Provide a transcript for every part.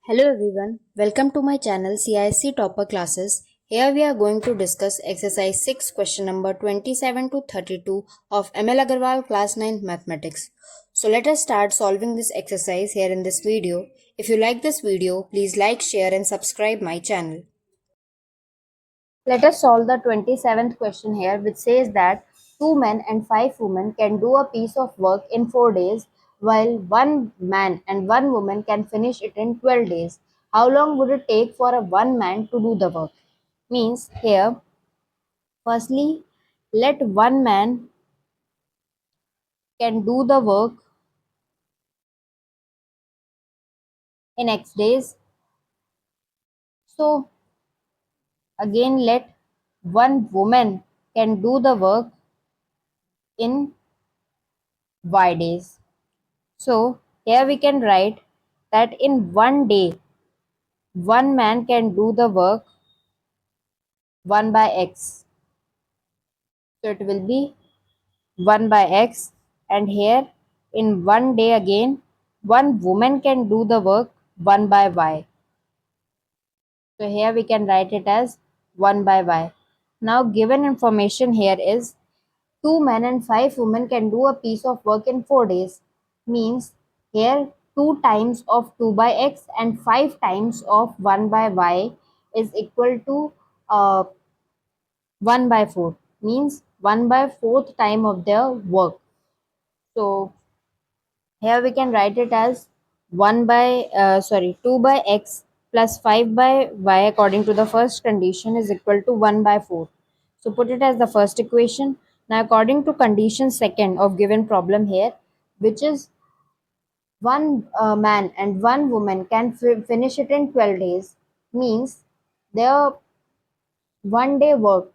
Hello everyone, welcome to my channel CIC Topper Classes. Here we are going to discuss exercise 6 question number 27 to 32 of ML Aggarwal class 9 mathematics. So let us start solving this exercise here in this video. If you like this video, please like, share and subscribe my channel. Let us solve the 27th question here, which says that 2 men and 5 women can do a piece of work in 4 days, while 1 man and 1 woman can finish it in 12 days. How long would it take for a 1 man to do the work? Means here, firstly, let 1 man can do the work in X days. So, again, let 1 woman can do the work in Y days. So here we can write that in 1 day, 1 man can do the work 1 by x. So it will be 1 by x, and here in 1 day again, 1 woman can do the work 1 by y. So here we can write it as 1 by y. Now given information here is 2 men and 5 women can do a piece of work in 4 days. Means here 2 times of 2 by x and 5 times of 1 by y is equal to 1 by 4. Means 1 by 4th time of their work. So here we can write it as 2 by x plus 5 by y according to the first condition is equal to 1 by 4. So put it as the first equation. Now according to condition second of given problem here, which is 1 man and 1 woman can finish it in 12 days, means their 1 day work,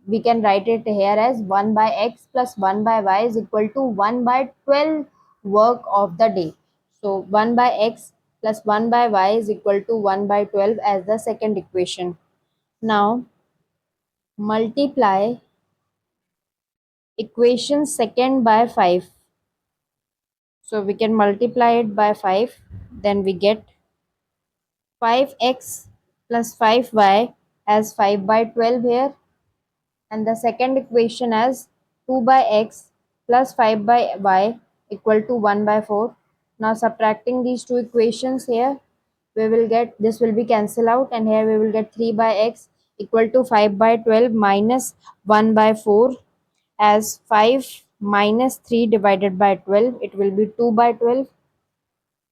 we can write it here as 1 by x plus 1 by y is equal to 1 by 12 work of the day. So 1 by x plus 1 by y is equal to 1 by 12 as the second equation. Now multiply equation second by 5. So we can multiply it by 5, then we get 5x plus 5y as 5 by 12 here, and the second equation as 2 by x plus 5 by y equal to 1 by 4. Now subtracting these two equations here, we will get, this will be cancel out, and here we will get 3 by x equal to 5 by 12 minus 1 by 4, as 5 minus 3 divided by 12, it will be 2 by 12.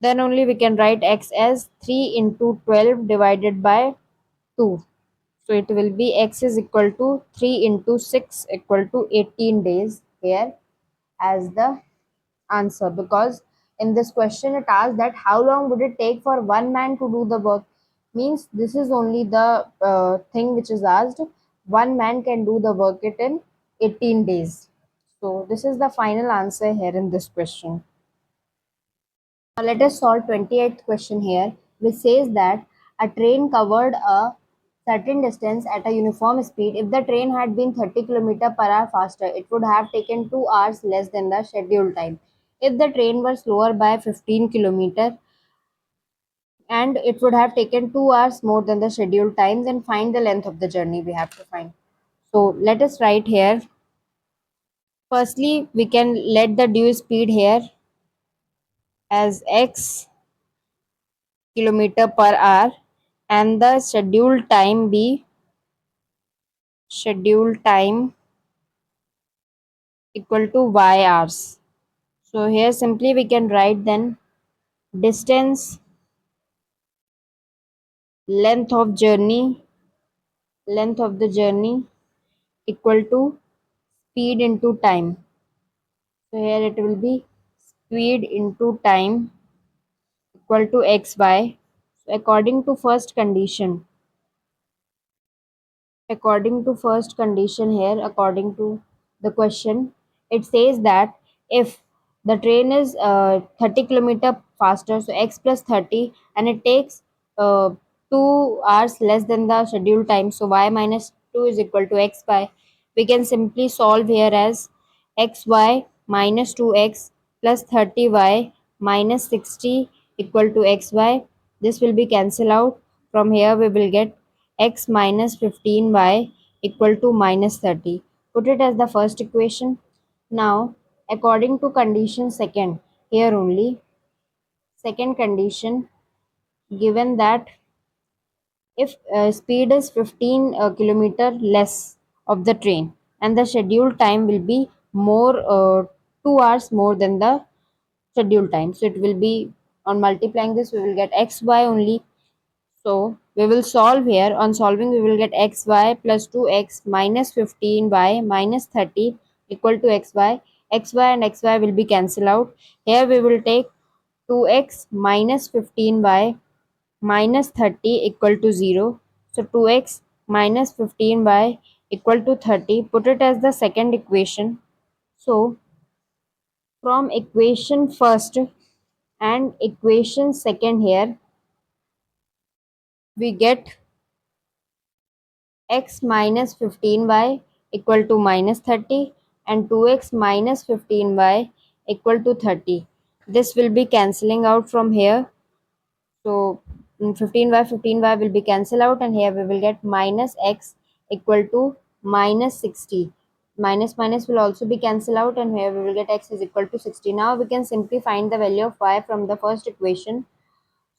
Then only we can write x as 3 into 12 divided by 2. So it will be x is equal to 3 into 6 equal to 18 days here as the answer, because in this question it asks that how long would it take for 1 man to do the work. Means this is only the thing which is asked. 1 man can do the work it in 18 days. So this is the final answer here in this question. Now let us solve 28th question here, which says that a train covered a certain distance at a uniform speed. If the train had been 30 km per hour faster, it would have taken 2 hours less than the scheduled time. If the train were slower by 15 km, and it would have taken 2 hours more than the scheduled time, then find the length of the journey we have to find. So let us write here. Firstly, we can let the due speed here as x kilometer per hour, and the scheduled time equal to y hours. So here simply we can write then distance, length of the journey equal to speed into time. So here it will be speed into time equal to xy. So according to first condition here, according to the question, it says that if the train is 30 kilometer faster, so x plus 30, and it takes 2 hours less than the scheduled time, so y minus 2 is equal to xy. We can simply solve here as xy minus 2x plus 30y minus 60 equal to xy. This will be cancelled out. From here we will get x minus 15y equal to minus 30. Put it as the first equation. Now, according to condition second, here only, second condition, given that if speed is 15 kilometer less of the train and the scheduled time will be more 2 hours more than the scheduled time, so it will be, on multiplying this we will get xy only. So we will solve here. On solving, we will get xy plus 2x minus 15y minus 30 equal to xy. Xy and xy will be cancelled out. Here we will take 2x minus 15y minus 30 equal to 0. So 2x minus 15y equal to 30. Put it as the second equation. So from equation first and equation second here, we get x minus 15y equal to minus 30 and 2x minus 15y equal to 30. This will be cancelling out from here. So 15y will be cancelled out, and here we will get minus x equal to minus 60. Minus minus will also be cancelled out, and here we will get x is equal to 60. Now we can simply find the value of y from the first equation.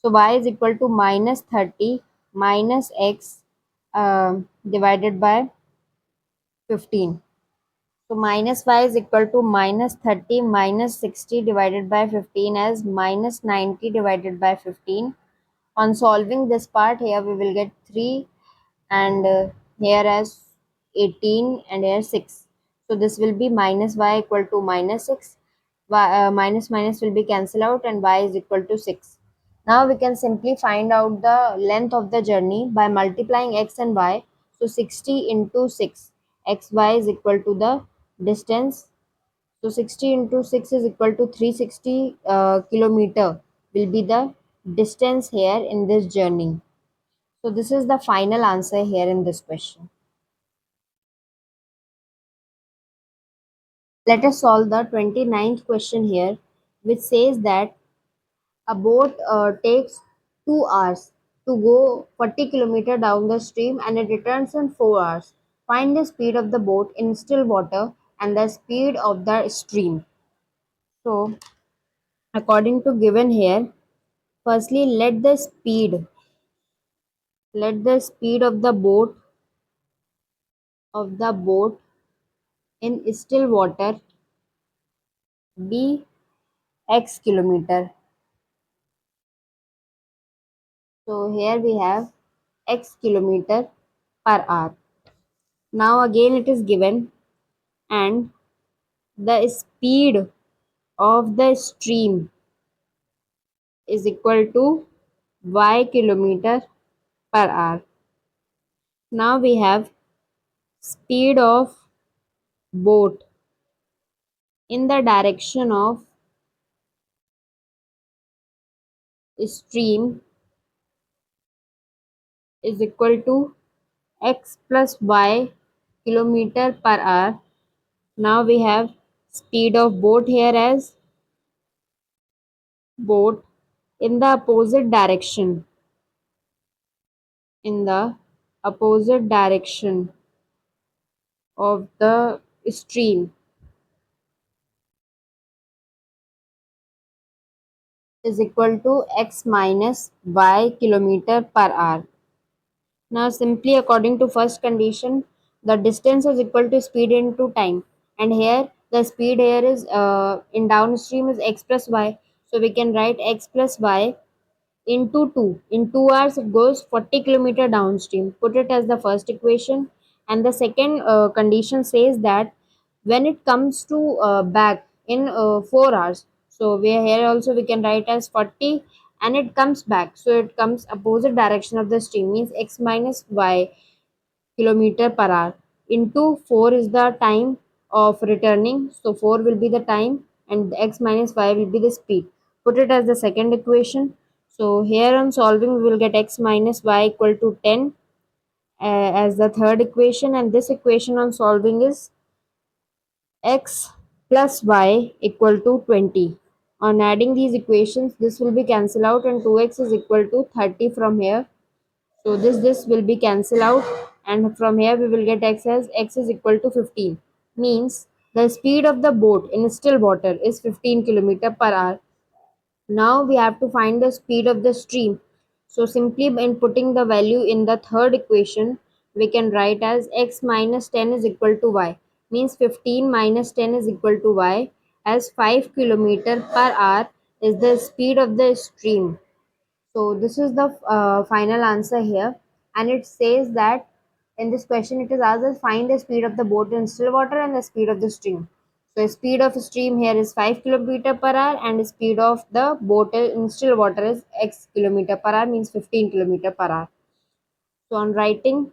So y is equal to minus 30 minus x divided by 15. So minus y is equal to minus 30 minus 60 divided by 15 as minus 90 divided by 15. On solving this part, here we will get 3 and here as 18 and here 6. So this will be minus y equal to minus 6. Minus minus will be cancelled out and y is equal to 6. Now we can simply find out the length of the journey by multiplying x and y. So 60 into 6 xy is equal to the distance. So 60 into 6 is equal to 360 kilometer will be the distance here in this journey. So this is the final answer here in this question. Let us solve the 29th question here, which says that a boat takes 2 hours to go 40 kilometer down the stream and it returns in 4 hours. Find the speed of the boat in still water and the speed of the stream. So according to given here, firstly let the speed of the boat in still water be x kilometer. So here we have x kilometer per hour. Now again it is given, and the speed of the stream is equal to y kilometer per hour. Now we have speed of boat in the direction of stream is equal to x plus y kilometer per hour. Now we have speed of boat here as boat in the opposite direction, in the opposite direction of the stream is equal to x minus y kilometer per hour. Now simply according to first condition, the distance is equal to speed into time, and here the speed here is in downstream is x plus y, so we can write x plus y into 2. In 2 hours it goes 40 kilometer downstream. Put it as the first equation, and the second condition says that when it comes to back in 4 hours, so we here also we can write as 40, and it comes back, so it comes opposite direction of the stream, means x minus y kilometer per hour into 4 is the time of returning, so 4 will be the time and x minus y will be the speed. Put it as the second equation. So here on solving we will get x minus y equal to 10 as the third equation, and this equation on solving is x plus y equal to 20. On adding these equations, this will be cancelled out and 2x is equal to 30 from here. So this will be cancelled out, and from here we will get x as x is equal to 15. Means the speed of the boat in still water is 15 km per hour. Now we have to find the speed of the stream. So simply in putting the value in the third equation, we can write as x minus 10 is equal to y. Means 15 minus 10 is equal to y, as 5 km per hour is the speed of the stream. So this is the final answer here, and it says that in this question it is asked us find the speed of the boat in still water and the speed of the stream. So speed of stream here is 5 km per hour and speed of the boat in still water is x km per hour, means 15 km per hour. So on writing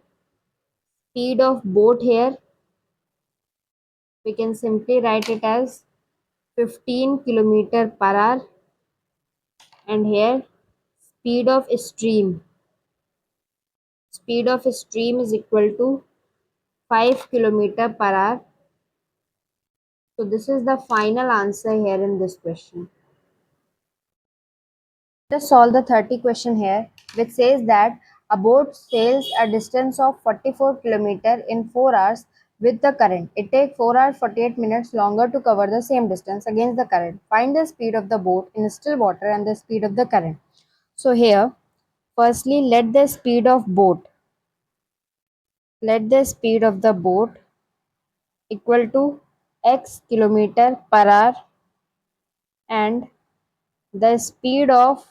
speed of boat here, we can simply write it as 15 km per hour, and here speed of stream is equal to 5 km per hour. So this is the final answer here in this question. Let us solve the 30 question here, which says that a boat sails a distance of 44 km in 4 hours with the current. It takes 4 hours 48 minutes longer to cover the same distance against the current. Find the speed of the boat in still water and the speed of the current. So here, firstly, let the speed of the boat equal to x kilometer per hour, and the speed of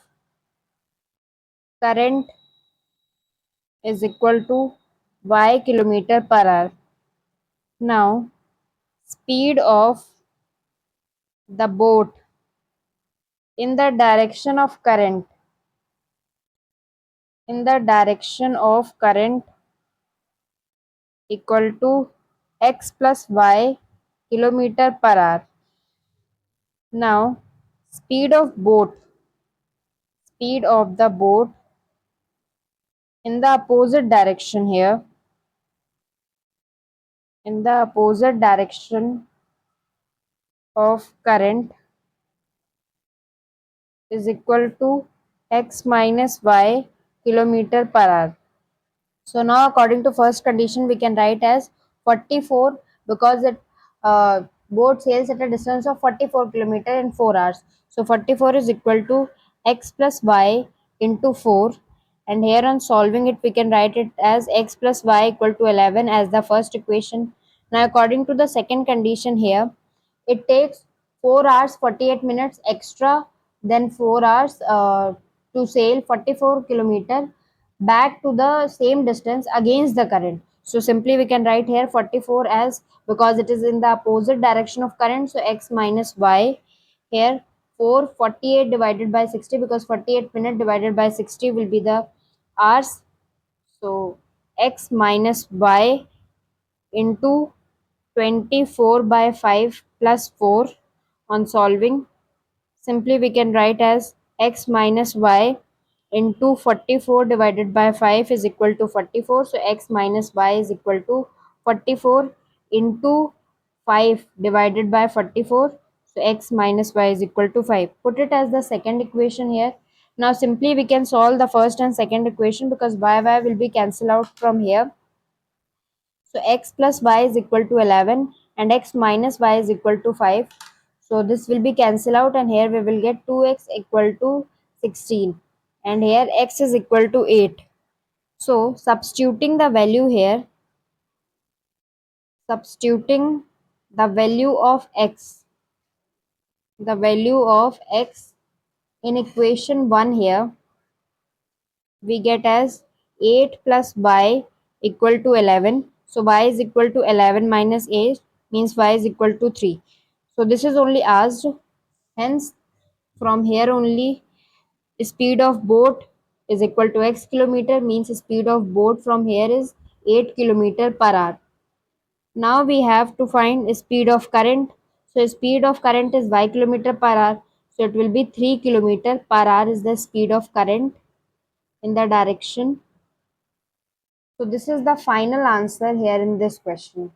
current is equal to y kilometer per hour. Now, speed of the boat in the direction of current equal to x plus y kilometer per hour. Now, speed of the boat in the opposite direction here, in the opposite direction of current, is equal to x minus y kilometer per hour. So now according to first condition, we can write as 44 because it boat sails at a distance of 44 kilometer in 4 hours. So 44 is equal to x plus y into 4, and here on solving it we can write it as x plus y equal to 11 as the first equation. Now according to the second condition here, it takes 4 hours 48 minutes extra than 4 hours to sail 44 kilometer back to the same distance against the current. So simply we can write here 44 as, because it is in the opposite direction of current, so x minus y. Here 448 divided by 60, because 48 minute divided by 60 will be the hours. So x minus y into 24 by 5 plus 4. On solving, simply we can write as x minus y into 44 divided by 5 is equal to 44. So x minus y is equal to 44 into 5 divided by 44. So x minus y is equal to 5. Put it as the second equation here. Now simply we can solve the first and second equation, because y will be cancelled out from here. So x plus y is equal to 11 and x minus y is equal to 5. So this will be cancelled out, and here we will get 2x equal to 16, and here x is equal to 8. So substituting the value of x in equation 1 here, we get as 8 plus y equal to 11. So y is equal to 11 minus 8, means y is equal to 3. So this is only asked. Hence, from here only, speed of boat is equal to x kilometer, means speed of boat from here is 8 kilometer per hour. Now we have to find speed of current. So speed of current is y kilometer per hour. So it will be 3 kilometer per hour is the speed of current in the direction. So this is the final answer here in this question.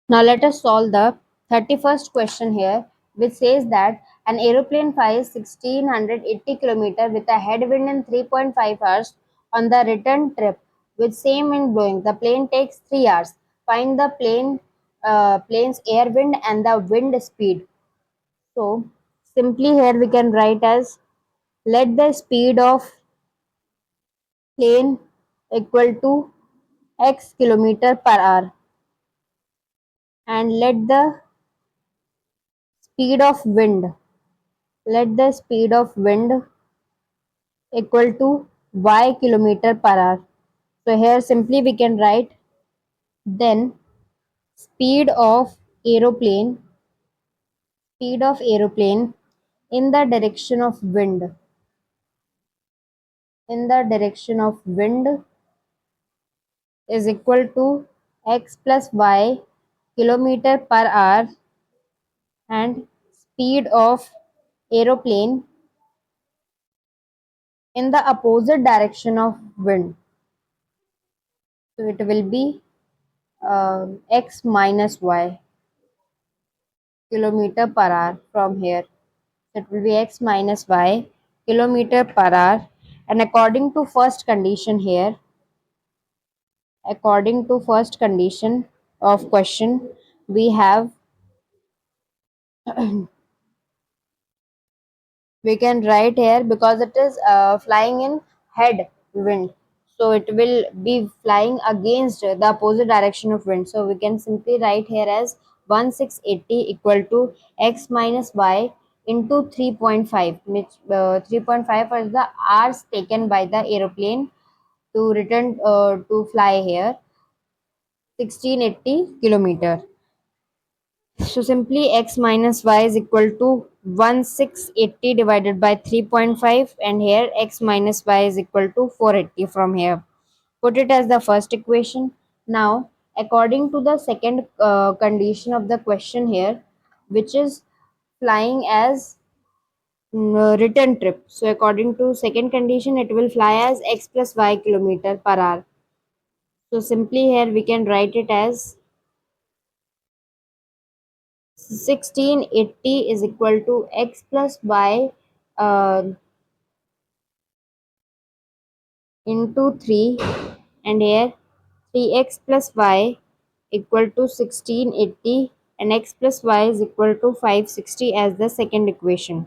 Now let us solve the 31st question here, which says that An aeroplane flies 1680 km with a headwind in 3.5 hours on the return trip with same wind blowing. The plane takes 3 hours. Find the plane's air wind and the wind speed. So simply here we can write as let the speed of plane equal to x kilometer per hour and speed of wind let the speed of wind equal to y kilometer per hour. So here simply we can write then aeroplane speed of aeroplane in the direction of wind is equal to x plus y kilometer per hour and speed of aeroplane in the opposite direction of wind. So it will be x minus y kilometer per hour from here. So it will be x minus y kilometer per hour. And according to first condition of question, we have we can write here because it is flying in head wind, so it will be flying against the opposite direction of wind, so we can simply write here as 1680 equal to x minus y into 3.5, which 3.5 is the hours taken by the aeroplane to return to fly here 1680 kilometer. So simply x minus y is equal to 1680 divided by 3.5, and here x minus y is equal to 480 from here. Put it as the first equation. Now according to the second condition of the question here, which is flying as return trip. So according to second condition, it will fly as x plus y kilometer per hour. So simply here we can write it as 1680 is equal to x plus y uh, into 3, and here 3x plus y equal to 1680 and x plus y is equal to 560 as the second equation.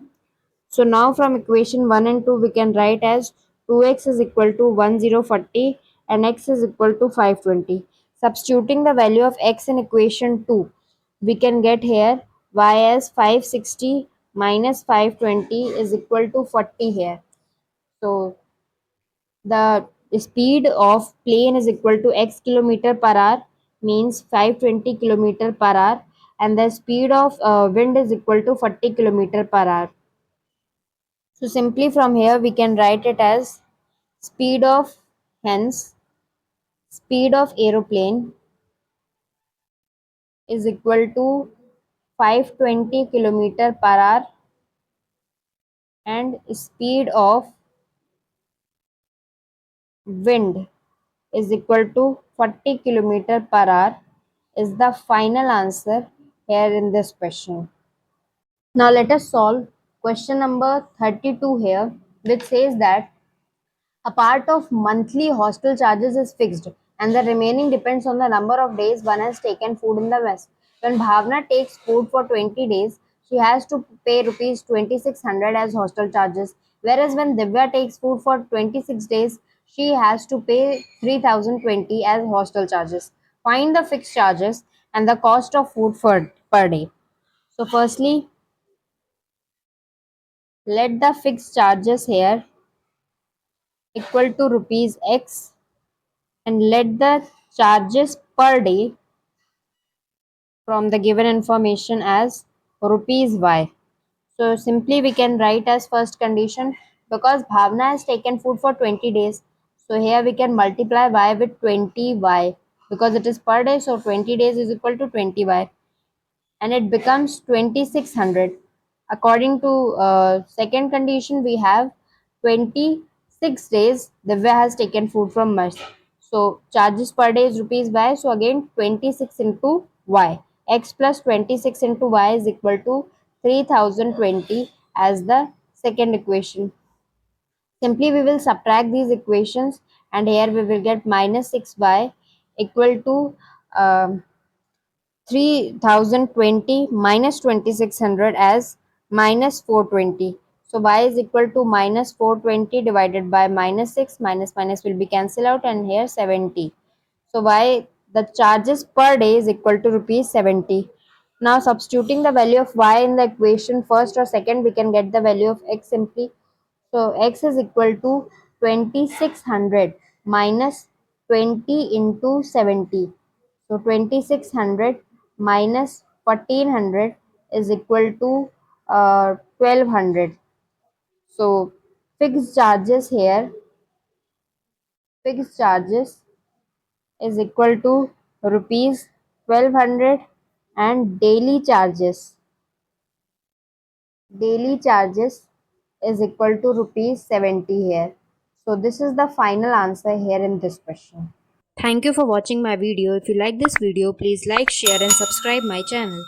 So now from equation 1 and 2 we can write as 2x is equal to 1040 and x is equal to 520. Substituting the value of x in equation 2, we can get here y as 560 minus 520 is equal to 40 here. So the speed of plane is equal to x kilometer per hour, means 520 kilometer per hour, and the speed of wind is equal to 40 kilometer per hour. So simply from here we can write it as speed of hence speed of aeroplane is equal to 520 kilometer per hour and speed of wind is equal to 40 kilometer per hour is the final answer here in this question. Now let us solve question number 32 here, which says that a part of monthly hostel charges is fixed and the remaining depends on the number of days one has taken food in the mess. When Bhavna takes food for 20 days, she has to pay rupees 2600 as hostel charges, whereas when Divya takes food for 26 days, she has to pay 3020 as hostel charges. Find the fixed charges and the cost of food for per day. So firstly, let the fixed charges here equal to rupees x and let the charges per day from the given information as rupees y. So simply we can write as first condition, because Bhavna has taken food for 20 days. So here we can multiply y with 20y because it is per day. So 20 days is equal to 20y and it becomes 2600. According to second condition, we have 26 days Divya has taken food from us. So charges per day is rupees y. So again 26 into y. X plus 26 into y is equal to 3020 as the second equation. Simply we will subtract these equations, and here we will get minus 6y equal to um 3020 minus 2600 as minus 420. So y is equal to minus 420 divided by minus 6, minus minus will be cancelled out, and here 70. So y, the charges per day is equal to rupees 70. Now substituting the value of y in the equation first or second, we can get the value of x simply. So x is equal to 2600 minus 20 into 70. So 2600 minus 1400 is equal to 1200. So fixed charges here, fixed charges is equal to rupees 1200, and daily charges is equal to rupees 70 here. So this is the final answer here in this question. Thank you for watching my video. If you like this video, please like, share and subscribe my channel.